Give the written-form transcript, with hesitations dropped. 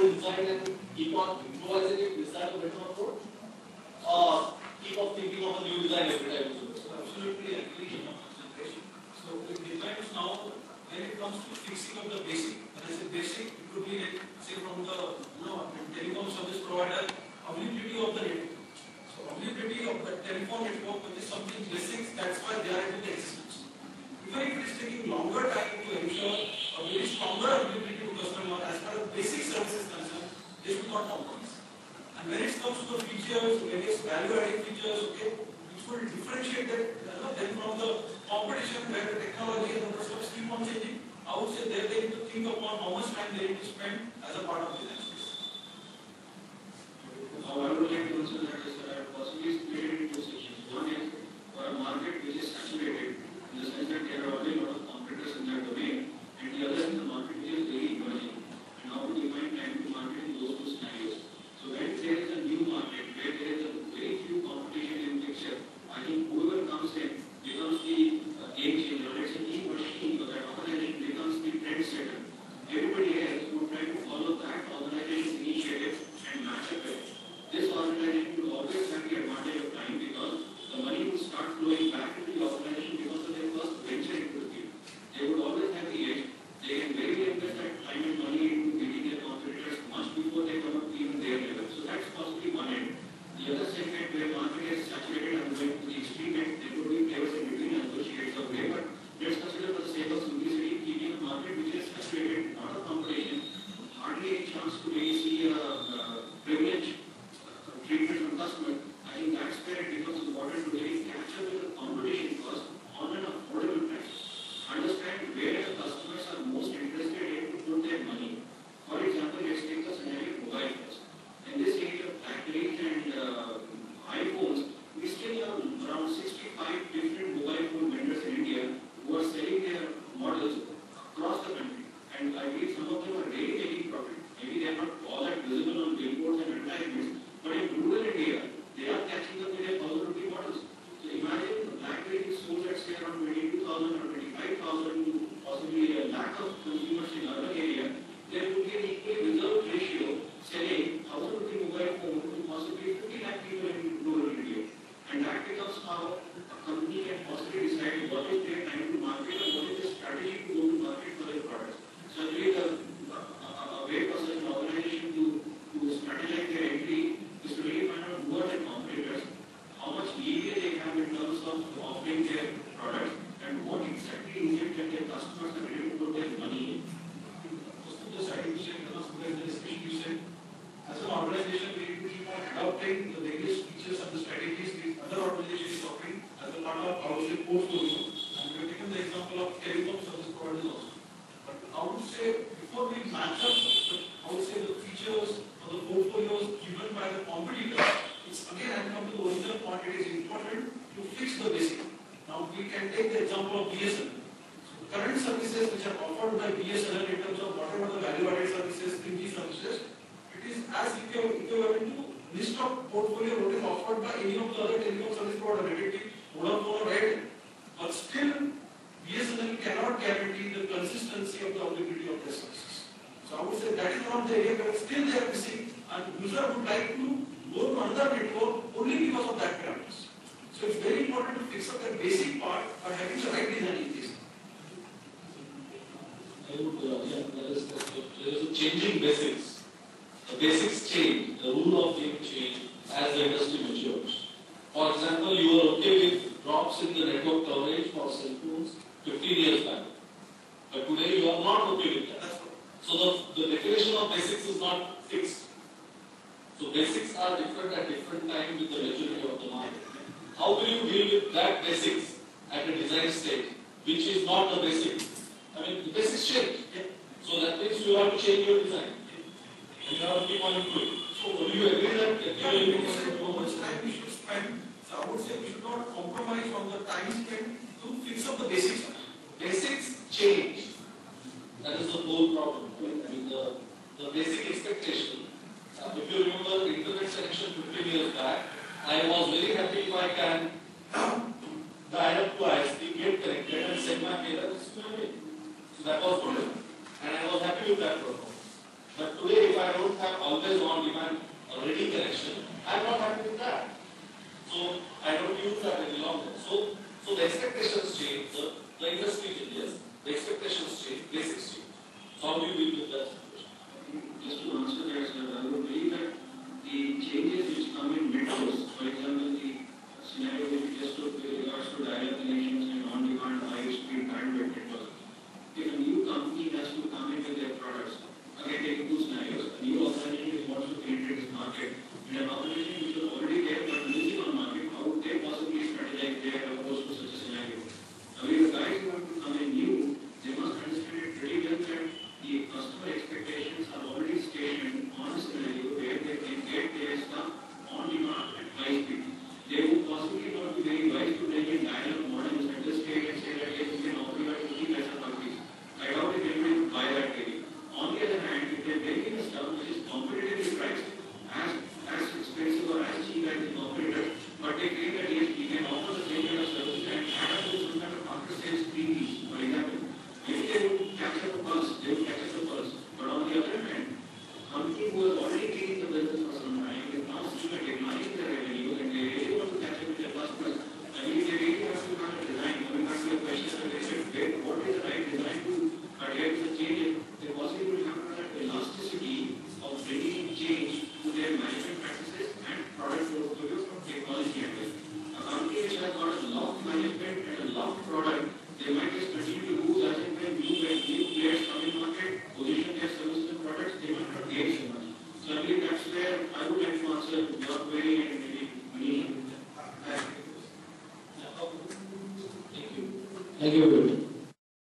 code inside and keep on improvising it? Is that a better approach? Or keep on thinking of a new design every time? Absolutely agree. So it depends now when it comes to fixing of the basic. When I say basic, it could be like, say from the telecom service provider, availability of the network. So availability of the telephone network is something basic. That's why they are into the existence. Even if it is taking longer time to ensure a very stronger availability to customer as far as basic services concerned, they should not compromise. And when it comes to the features, various value-adding features, okay, which will differentiate that then from the competition where the technology and the process keep on changing, I would say they need to think upon how much time they need to spend as a part of the business. I would like to answer that is that I have possibly split it into two sections. One is for a market which is saturated, in the sense that there are already a lot of competitors in that domain, and the other is the market which is very emerging. And how to define time to market in those two scenarios. So when there is a new market, where there is a very few competition in picture, I think whoever comes in becomes the game changer. Let's say team versus team, but that organization becomes the trend setter. Everybody else would try to follow that organization's initiative and match up with it. This organization will always have the advantage of time because the money will start flowing back into the organization because of their first venture into the field. They would always have the edge. They can very well invest that time and money into beating their competitors much before they come up to even their level. So that's possibly one end. The other segment where market is saturated and going to the extreme end, there could be players in between and those shades of gray. But let's consider for the sake of simplicity, keeping a market which is saturated, not a competition, hardly any chance to really see a privilege treatment from customer. I think that's where it becomes important to really catch up with the competition first on an affordable price. Understand where the customers are most interested in to put their money. For example, let's take the scenario of mobile first. In this age of Blackberries and iPhones, we still have around 65 different mobile phone vendors in India who are selling their models across the country. And I believe some of them are really making profit. Maybe they are not all that visible on billboards and advertisements, but in rural India, they are catching up with their 1,000 rupee models. So imagine the Blackberry is sold at say around 22,000 or 25,000 to possibly a lakh of consumers in urban area. There would be an equally reserved ratio selling 1,000 rupee mobile phone to possibly 50 lakh people in rural India. And that becomes how a company can possibly decide what is their time to market and what is the strategy to go to market for their products. So really a way for such an organization to strategize their entry is to really find out who are their competitors, how much leeway they have in terms of offering their products, and what exactly is it that their customers are ready to put their money in. Just to the side, you said, as an organization, we need to keep on adopting the various features and the strategies the other organizations is offering as a part of our portfolio. And we have taken the example of telecom service providers also. But I would say, before we match up, I would say the features or the portfolios given by the competitors, it's again, I come to the original point, it is important to fix the basic. Now, we can take the example of BSNL. Current services which are offered by BSNL in terms of whatever the value-added services, 3G services, it is as equivalent to list of portfolio what is offered by any of the other telecom service provider, whether it be Vodafone or Airtel. But still, BSNL cannot guarantee the consistency of the availability of their services. So I would say that is one of the area where still they are missing, and user would like to go to another network only because of that parameters. So it's very important to fix up that basic part by having the right design in this. There is a changing basics. The basics change, the rule of game change as the industry matures. For example, you were okay with drops in the network coverage for cell phones 15 years back. But today you are not okay with that. So the definition of basics is not fixed. So basics are different at different times with the maturity of the market. How will you deal with that basics at a design stage, which is not the basic? I mean, the basics change. So that means you have to change your design. And you have to keep on improving. So do you agree that how much time we should spend? So I would say we should not compromise on the time spent to fix up the basics. Basics change. That is the whole problem. I mean, the basic expectation. If you remember internet connection 15 years back, I was very happy if I can dial up to ISP, get connected and send my mail. So that was good. And I was happy with that protocol. But today, if I don't have always on-demand